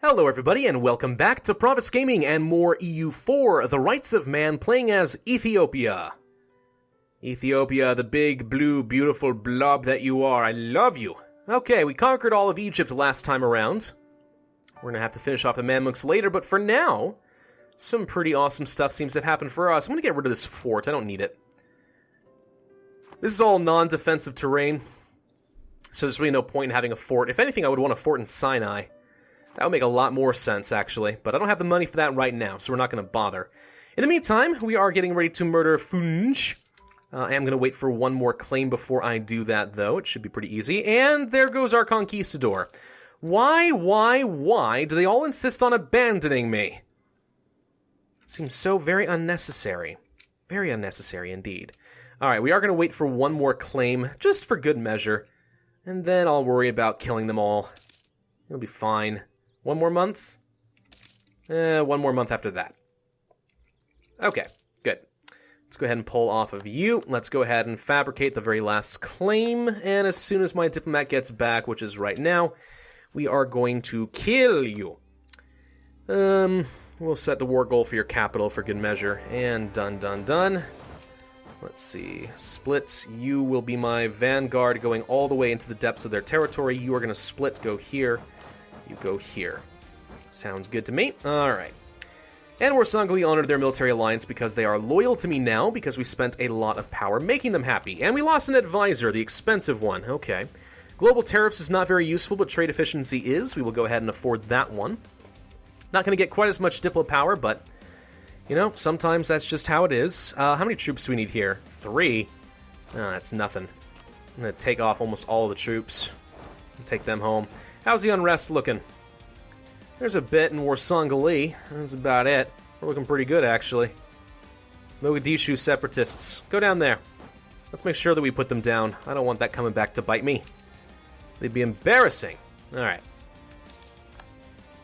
Hello everybody and welcome back to Pravus Gaming and more EU4, The Rights of Man, playing as Ethiopia. Ethiopia, the big, blue, beautiful blob that you are, I love you. Okay, we conquered all of Egypt last time around. We're gonna have to finish off the Mamluks later, but for now, some pretty awesome stuff seems to have happened for us. I'm gonna get rid of this fort, I don't need it. This is all non-defensive terrain, so there's really no point in having a fort. If anything, I would want a fort in Sinai. That would make a lot more sense, actually, but I don't have the money for that right now, so we're not going to bother. In the meantime, we are getting ready to murder Funj. I am going to wait for one more claim before I do that, though. It should be pretty easy. And there goes our conquistador. Why do they all insist on abandoning me? Seems so very unnecessary. Very unnecessary indeed. Alright, we are going to wait for one more claim, just for good measure. And then I'll worry about killing them all. It'll be fine. One more month? One more month after that. Okay, good. Let's go ahead and pull off of you. Let's go ahead and fabricate the very last claim. And as soon as my diplomat gets back, which is right now, we are going to kill you. We'll set the war goal for your capital for good measure. And done. Let's see. Split. You will be my vanguard going all the way into the depths of their territory. You are going to split, go here. You go here. Sounds good to me. Alright. And Warsangli honored their military alliance because they are loyal to me now because we spent a lot of power making them happy. And we lost an advisor, the expensive one. Okay. Global tariffs is not very useful, but trade efficiency is. We will go ahead and afford that one. Not going to get quite as much diplo power, but, you know, sometimes that's just how it is. How many troops do we need here? 3? Oh, that's nothing. I'm going to take off almost all the troops and take them home. How's the unrest looking? There's a bit in Warsangli. That's about it. We're looking pretty good, actually. Mogadishu separatists. Go down there. Let's make sure that we put them down. I don't want that coming back to bite me. They'd be embarrassing. Alright.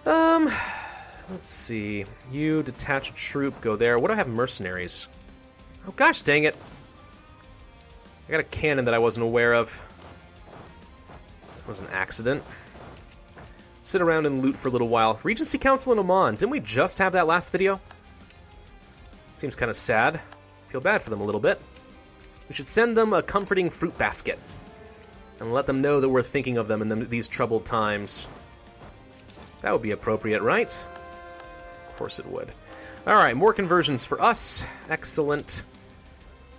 Let's see. You detach a troop, go there. What do I have? Mercenaries. Oh, gosh dang it. I got a cannon that I wasn't aware of. It was an accident. Sit around and loot for a little while. Regency Council in Oman. Didn't we just have that last video? Seems kind of sad. Feel bad for them a little bit. We should send them a comforting fruit basket. And let them know that we're thinking of them in these troubled times. That would be appropriate, right? Of course it would. Alright, more conversions for us. Excellent.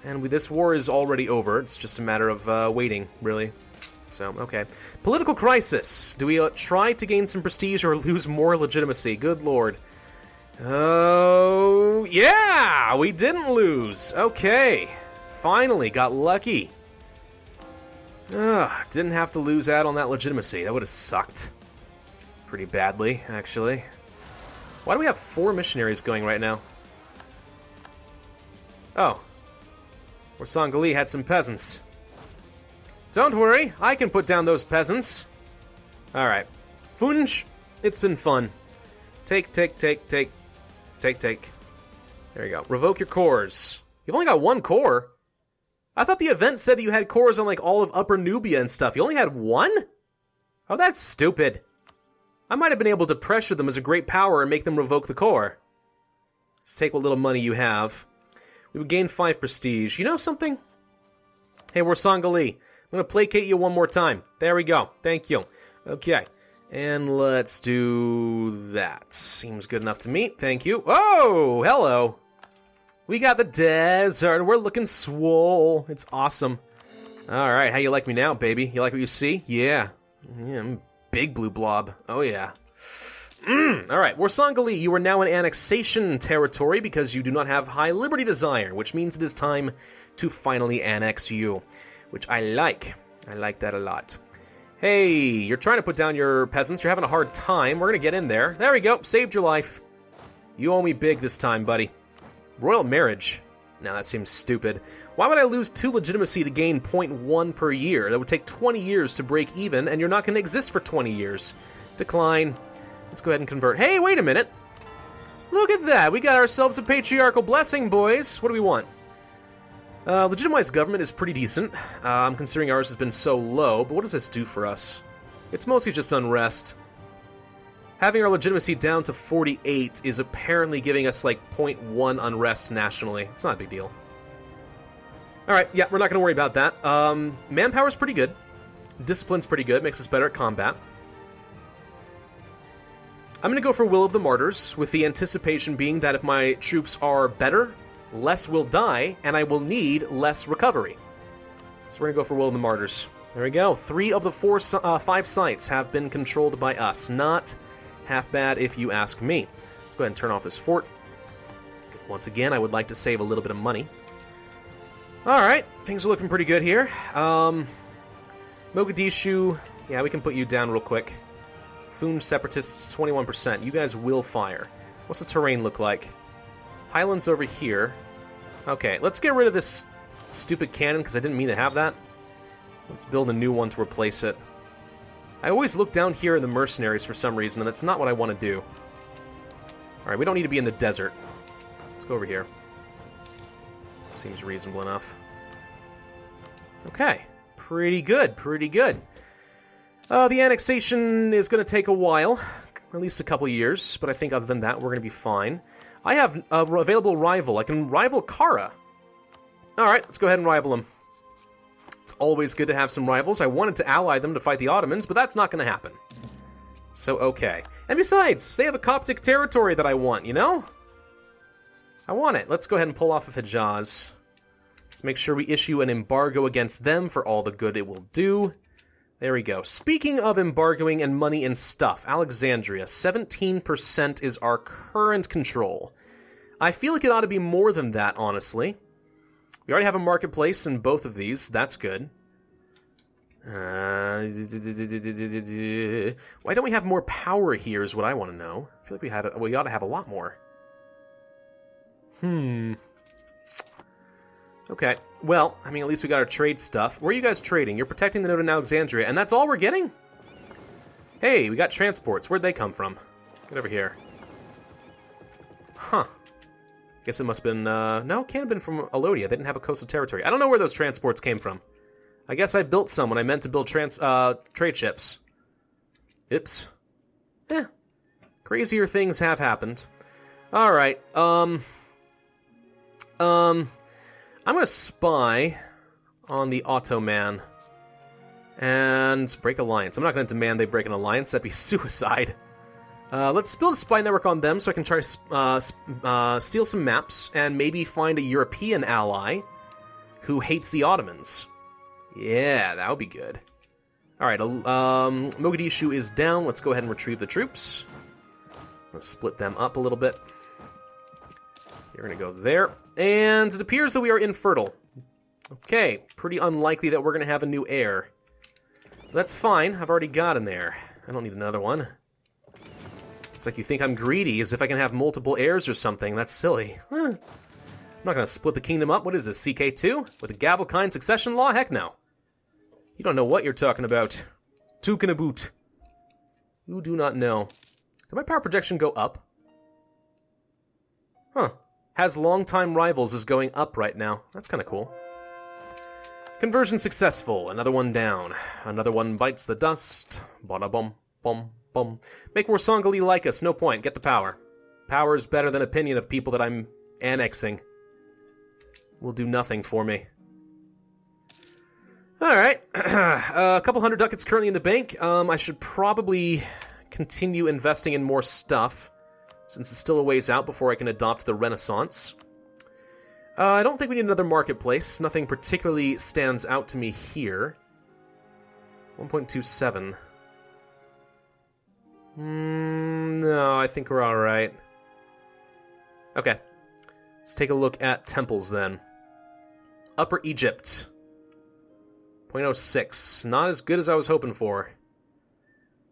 And this war is already over. It's just a matter of waiting, really. So, okay. Political crisis. Do we try to gain some prestige or lose more legitimacy? Good lord. Oh, yeah! We didn't lose. Okay. Finally, got lucky. Didn't have to lose out on that legitimacy. That would have sucked. Pretty badly, actually. Why do we have 4 missionaries going right now? Oh. Warsangli had some peasants. Don't worry, I can put down those peasants. Alright. Funj, it's been fun. Take. There you go. Revoke your cores. You've only got 1 core? I thought the event said that you had cores on, like, all of Upper Nubia and stuff. You only had 1? Oh, that's stupid. I might have been able to pressure them as a great power and make them revoke the core. Let's take what little money you have. We would gain 5 prestige. You know something? Hey, Warsangli. I'm going to placate you one more time. There we go. Thank you. Okay. And let's do that. Seems good enough to me. Thank you. Oh, hello. We got the desert. We're looking swole. It's awesome. All right. How you like me now, baby? You like what you see? Yeah. Yeah, I'm a big blue blob. Oh, yeah. All right. Warsangli, you are now in annexation territory because you do not have high liberty desire, which means it is time to finally annex you. Which I like. I like that a lot. Hey, you're trying to put down your peasants. You're having a hard time. We're going to get in there. There we go. Saved your life. You owe me big this time, buddy. Royal marriage. Now that seems stupid. Why would I lose 2 legitimacy to gain 0.1 per year? That would take 20 years to break even, and you're not going to exist for 20 years. Decline. Let's go ahead and convert. Hey, wait a minute. Look at that. We got ourselves a patriarchal blessing, boys. What do we want? Legitimized government is pretty decent. I'm considering ours has been so low, but what does this do for us? It's mostly just unrest. Having our legitimacy down to 48 is apparently giving us like 0.1 unrest nationally. It's not a big deal. Alright, yeah, we're not going to worry about that. Manpower's pretty good. Discipline's pretty good, makes us better at combat. I'm going to go for Will of the Martyrs, with the anticipation being that if my troops are better, less will die, and I will need less recovery. So we're going to go for Will of the Martyrs. There we go. 3 of the 5 sites have been controlled by us. Not half bad if you ask me. Let's go ahead and turn off this fort. Once again, I would like to save a little bit of money. Alright, things are looking pretty good here. Mogadishu, yeah, we can put you down real quick. Foon Separatists, 21%. You guys will fire. What's the terrain look like? Highlands over here. Okay, let's get rid of this stupid cannon, because I didn't mean to have that. Let's build a new one to replace it. I always look down here in the mercenaries for some reason, and that's not what I want to do. Alright, we don't need to be in the desert. Let's go over here. Seems reasonable enough. Okay. Pretty good, pretty good. The annexation is going to take a while. At least a couple years, but I think other than that, we're going to be fine. I have a available rival. I can rival Kara. Alright, let's go ahead and rival them. It's always good to have some rivals. I wanted to ally them to fight the Ottomans, but that's not going to happen. So, okay. And besides, they have a Coptic territory that I want, you know? I want it. Let's go ahead and pull off of Hejaz. Let's make sure we issue an embargo against them for all the good it will do. There we go. Speaking of embargoing and money and stuff, Alexandria, 17% is our current control. I feel like it ought to be more than that, honestly. We already have a marketplace in both of these. That's good. Why don't we have more power here is what I want to know. I feel like we ought to have a lot more. Okay, well, I mean, at least we got our trade stuff. Where are you guys trading? You're protecting the node in Alexandria, and that's all we're getting? Hey, we got transports. Where'd they come from? Get over here. Huh. Guess it must have been, no, it can't have been from Alodia. They didn't have a coastal territory. I don't know where those transports came from. I guess I built some when I meant to build trade ships. Ips. Crazier things have happened. Alright, I'm gonna spy on the Ottoman and break alliance. I'm not gonna demand they break an alliance. That'd be suicide. Let's build a spy network on them so I can try to steal some maps and maybe find a European ally who hates the Ottomans. Yeah, that would be good. Alright, Mogadishu is down. Let's go ahead and retrieve the troops. I'm gonna split them up a little bit. You're gonna go there. And it appears that we are infertile. Okay, pretty unlikely that we're gonna have a new heir. That's fine, I've already got an heir. I don't need another one. It's like you think I'm greedy, as if I can have multiple heirs or something. That's silly. I'm not gonna split the kingdom up. What is this, CK2? With a Gavelkind succession law? Heck no. You don't know what you're talking about. Tukanaboot. You do not know. Did my power projection go up? Huh. Has longtime rivals is going up right now. That's kind of cool. Conversion successful. Another one down. Another one bites the dust. Bada bum bum bum. Make more Songali like us. No point. Get the power. Power is better than opinion of people that I'm annexing. Will do nothing for me. Alright. A couple hundred ducats currently in the bank. I should probably continue investing in more stuff, since it's still a ways out before I can adopt the Renaissance. I don't think we need another marketplace. Nothing particularly stands out to me here. 1.27. No, I think we're alright. Okay. Let's take a look at temples then. Upper Egypt. 0.06. Not as good as I was hoping for.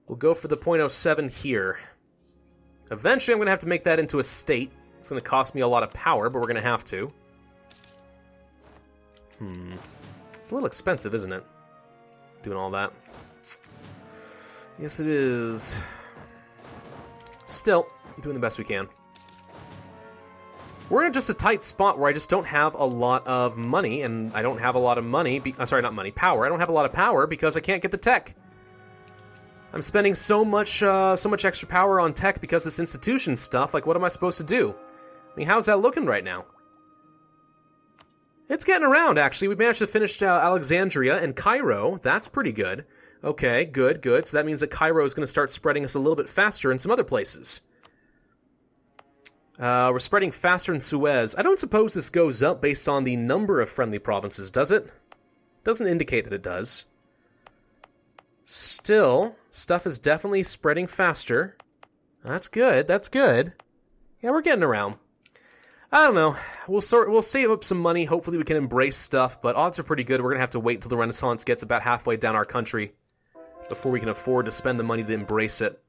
We'll go for the 0.07 here. Eventually I'm going to have to make that into a state. It's going to cost me a lot of power, but we're going to have to. It's a little expensive, isn't it? Doing all that. Yes, it is. Still, doing the best we can. We're in just a tight spot where I just don't have a lot of money, and I don't have a lot of money. Sorry, not money, power. I don't have a lot of power because I can't get the tech. I'm spending so much extra power on tech because this institution stuff. Like, what am I supposed to do? I mean, how's that looking right now? It's getting around, actually. We managed to finish Alexandria and Cairo. That's pretty good. Okay, good. So that means that Cairo is going to start spreading us a little bit faster in some other places. We're spreading faster in Suez. I don't suppose this goes up based on the number of friendly provinces, does it? Doesn't indicate that it does. Still, stuff is definitely spreading faster. That's good. Yeah, we're getting around. I don't know. We'll save up some money. Hopefully we can embrace stuff, but odds are pretty good. We're going to have to wait until the Renaissance gets about halfway down our country before we can afford to spend the money to embrace it.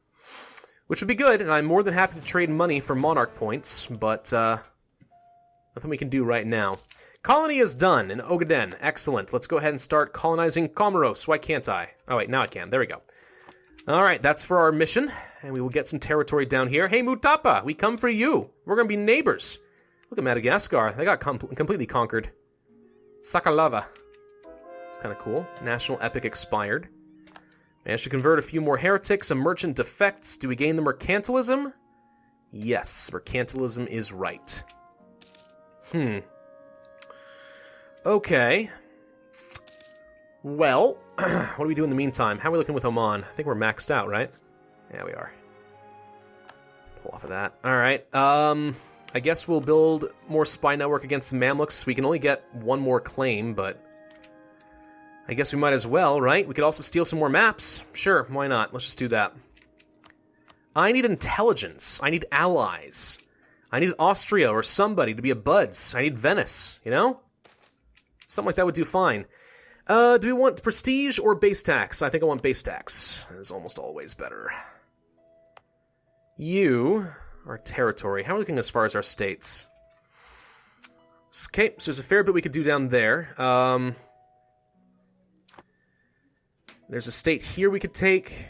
Which would be good, and I'm more than happy to trade money for monarch points, but nothing we can do right now. Colony is done in Ogaden. Excellent. Let's go ahead and start colonizing Comoros. Why can't I? Oh, wait, now I can. There we go. All right, that's for our mission, and we will get some territory down here. Hey, Mutapa, we come for you. We're going to be neighbors. Look at Madagascar. They got completely conquered. Sakalava. That's kind of cool. National Epic expired. Managed to convert a few more heretics, some merchant defects. Do we gain the mercantilism? Yes, mercantilism is right. Okay. Well, what do we do in the meantime? How are we looking with Oman? I think we're maxed out, right? Yeah, we are. Pull off of that. All right. I guess we'll build more spy network against the Mamluks. We can only get one more claim, but I guess we might as well, right? We could also steal some more maps. Sure, why not? Let's just do that. I need intelligence. I need allies. I need Austria or somebody to be a buds. I need Venice, you know? Something like that would do fine. Do we want prestige or base tax? I think I want base tax. That is almost always better. You, our territory. How are we looking as far as our states? Okay, so there's a fair bit we could do down there. There's a state here we could take.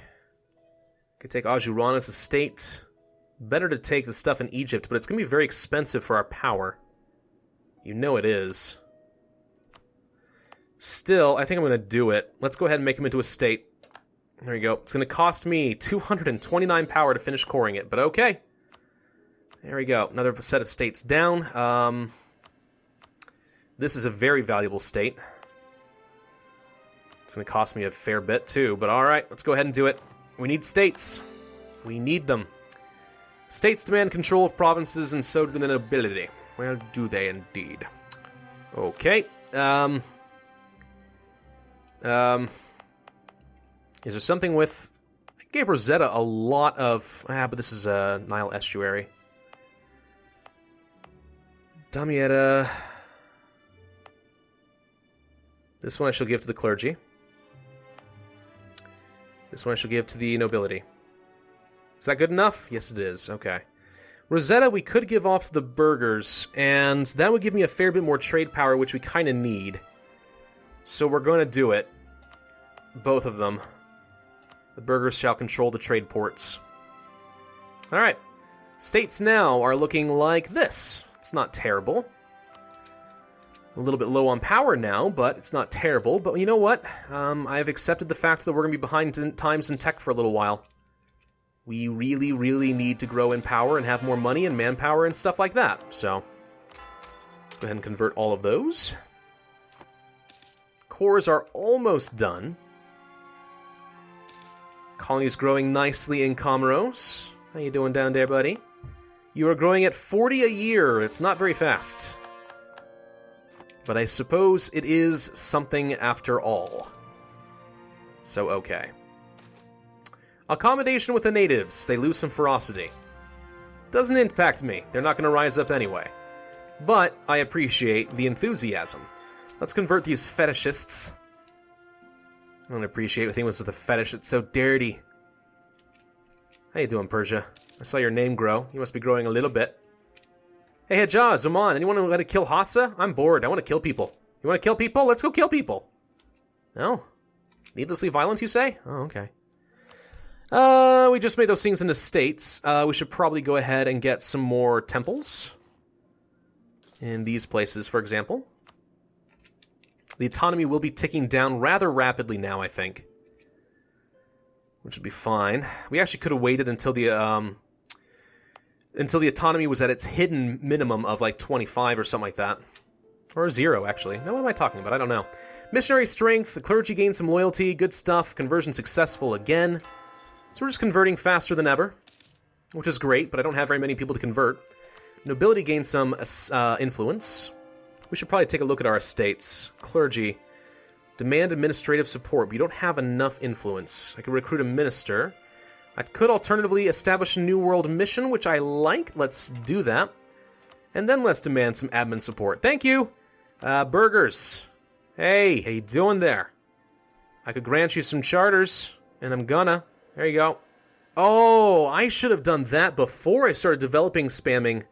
Could take Ajuran as a state. Better to take the stuff in Egypt, but it's going to be very expensive for our power. You know it is. Still, I think I'm going to do it. Let's go ahead and make him into a state. There we go. It's going to cost me 229 power to finish coring it, but okay. There we go. Another set of states down. This is a very valuable state. It's going to cost me a fair bit too, but alright, let's go ahead and do it. We need states. We need them. States demand control of provinces, and so do the nobility. Well, do they indeed. Okay. Is there something with... I gave Rosetta a lot of... but this is a Nile estuary. Damietta. This one I shall give to the clergy. This one I shall give to the nobility. Is that good enough? Yes, it is. Okay. Rosetta we could give off to the burghers, and that would give me a fair bit more trade power, which we kind of need. So we're going to do it. Both of them. The burghers shall control the trade ports. Alright. States now are looking like this. It's not terrible. A little bit low on power now, but it's not terrible. But you know what? I've accepted the fact that we're going to be behind times in tech for a little while. We really, really need to grow in power and have more money and manpower and stuff like that. So, let's go ahead and convert all of those. Cores are almost done. Colony's growing nicely in Comoros. How you doing down there, buddy? You are growing at 40 a year. It's not very fast. But I suppose it is something after all. So, okay. Accommodation with the natives. They lose some ferocity. Doesn't impact me. They're not going to rise up anyway. But I appreciate the enthusiasm. Let's convert these fetishists. I don't appreciate anything with a fetish. It's so dirty. How you doing, Persia? I saw your name grow. You must be growing a little bit. Hey, Hejaz, Oman, anyone want to kill Hassa? I'm bored. I want to kill people. You want to kill people? Let's go kill people. No? Needlessly violent, you say? Oh, okay. We just made those things into states. We should probably go ahead and get some more temples. In these places, for example. The autonomy will be ticking down rather rapidly now, I think. which would be fine. We actually could have waited until the autonomy was at its hidden minimum of like 25 or something like that. Or 0, actually. Now, what am I talking about? I don't know. Missionary strength, the clergy gained some loyalty, good stuff, conversion successful again. So we're just converting faster than ever, which is great, but I don't have very many people to convert. Nobility gained some influence. We should probably take a look at our estates. Clergy, demand administrative support, but you don't have enough influence. I could recruit a minister. I could alternatively establish a New World mission, which I like. Let's do that. And then let's demand some admin support. Thank you! Burgers. Hey, how you doing there? I could grant you some charters, and I'm gonna. There you go. Oh, I should have done that before I started development spamming.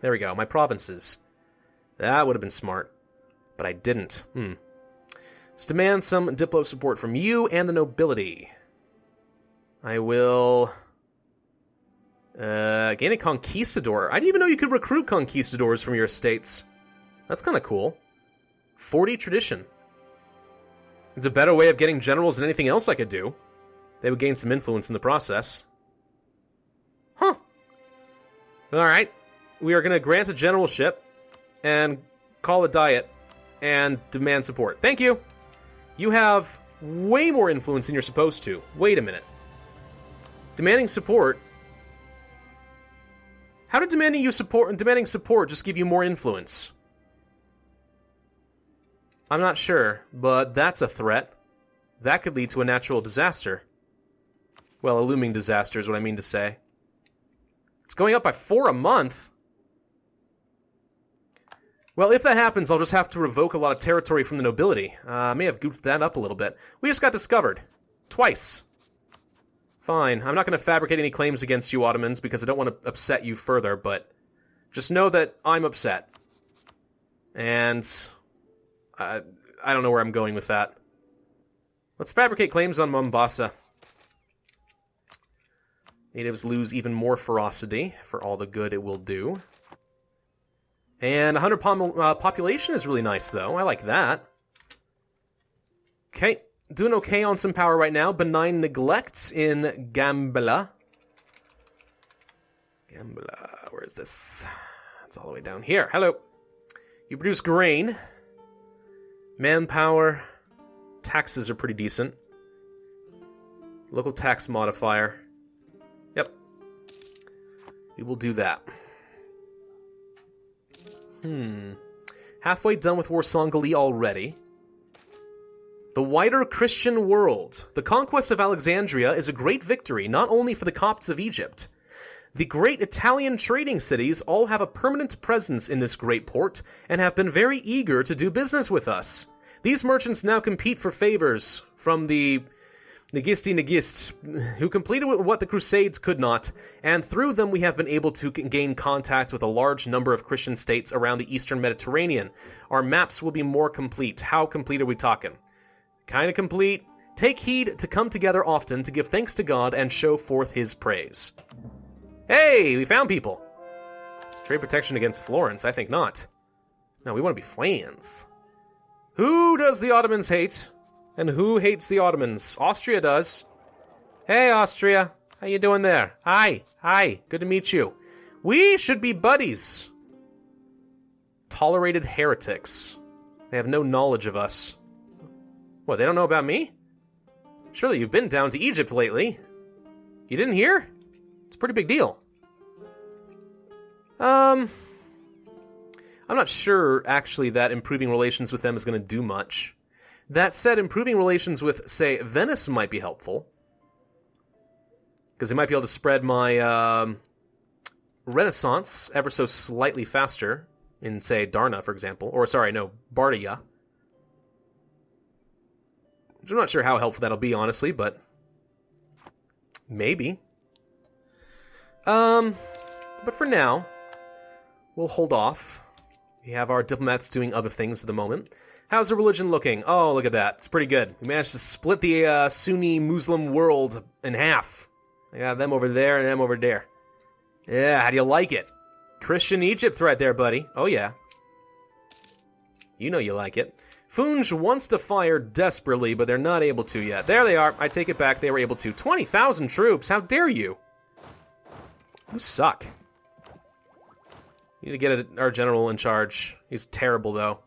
There we go, my provinces. That would have been smart. But I didn't. Let's demand some Diplo support from you and the nobility. I will... gain a conquistador. I didn't even know you could recruit conquistadors from your estates. That's kind of cool. 40 tradition. It's a better way of getting generals than anything else I could do. They would gain some influence in the process. Huh. Alright. We are going to grant a generalship and call a diet and demand support. Thank you. You have way more influence than you're supposed to. Wait a minute. Demanding support... How did demanding support just give you more influence? I'm not sure, but that's a threat. That could lead to a natural disaster. Well, a looming disaster is what I mean to say. It's going up by 4 a month? Well, if that happens, I'll just have to revoke a lot of territory from the nobility. I may have goofed that up a little bit. We just got discovered. Twice. Fine, I'm not going to fabricate any claims against you, Ottomans, because I don't want to upset you further, but just know that I'm upset. And I don't know where I'm going with that. Let's fabricate claims on Mombasa. Natives lose even more ferocity for all the good it will do. And 100 population is really nice, though. I like that. Okay. Doing okay on some power right now. Benign neglect in Gambela. Gambela, where is this? It's all the way down here. Hello. You produce grain. Manpower. Taxes are pretty decent. Local tax modifier. Yep. We will do that. Halfway done with Warsongali already. The wider Christian world. The conquest of Alexandria is a great victory, not only for the Copts of Egypt. The great Italian trading cities all have a permanent presence in this great port, and have been very eager to do business with us. These merchants now compete for favors from the Negisti, who completed what the Crusades could not, and through them we have been able to gain contact with a large number of Christian states around the Eastern Mediterranean. Our maps will be more complete. How complete are we talking? Kinda complete. Take heed to come together often to give thanks to God and show forth his praise. Hey, we found people. Trade protection against Florence? I think not. No, we want to be friends. Who does the Ottomans hate? And who hates the Ottomans? Austria does. Hey, Austria. How you doing there? Hi. Good to meet you. We should be buddies. Tolerated heretics. They have no knowledge of us. What, they don't know about me? Surely you've been down to Egypt lately. You didn't hear? It's a pretty big deal. I'm not sure, actually, that improving relations with them is going to do much. That said, improving relations with, say, Venice might be helpful. Because they might be able to spread my Renaissance ever so slightly faster in, say, Darna, for example. Or, sorry, no, Bardia. I'm not sure how helpful that'll be, honestly, but maybe. But for now, we'll hold off. We have our diplomats doing other things at the moment. How's the religion looking? Oh, look at that. It's pretty good. We managed to split the Sunni Muslim world in half. I got them over there and them over there. Yeah, how do you like it? Christian Egypt right there, buddy. Oh, yeah. You know you like it. Funge wants to fire desperately, but they're not able to yet. There they are. I take it back. They were able to. 20,000 troops. How dare you? You suck. Need to get our general in charge. He's terrible, though.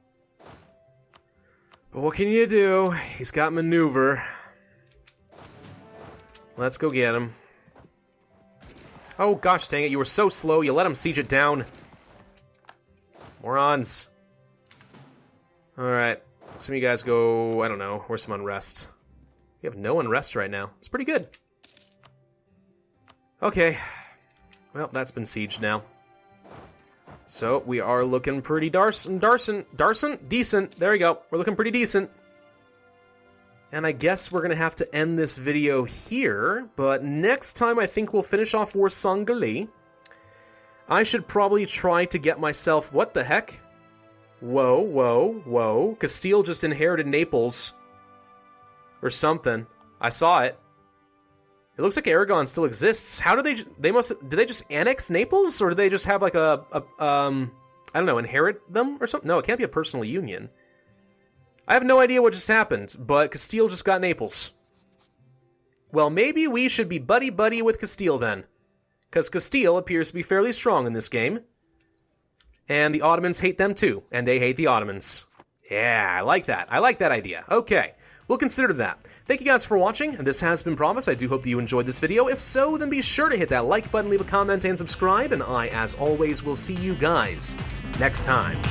But what can you do? He's got maneuver. Let's go get him. Oh, gosh dang it. You were so slow. You let him siege it down. Morons. Alright. Some of you guys go, I don't know, where's some unrest? We have no unrest right now. It's pretty good. Okay. Well, that's been sieged now. So, we are looking pretty decent. There we go. We're looking pretty decent. And I guess we're going to have to end this video here. But next time, I think we'll finish off War Sangali. I should probably try to get myself... What the heck? Whoa, whoa, whoa. Castile just inherited Naples. Or something. I saw it. It looks like Aragon still exists. How do did they just annex Naples? Or do they just have like I don't know, inherit them or something? No, it can't be a personal union. I have no idea what just happened, but Castile just got Naples. Well, maybe we should be buddy-buddy with Castile then. Because Castile appears to be fairly strong in this game. And the Ottomans hate them too, and they hate the Ottomans. Yeah, I like that. I like that idea. Okay, we'll consider that. Thank you guys for watching, and this has been Pravus. I do hope that you enjoyed this video. If so, then be sure to hit that like button, leave a comment, and subscribe, and I, as always, will see you guys next time.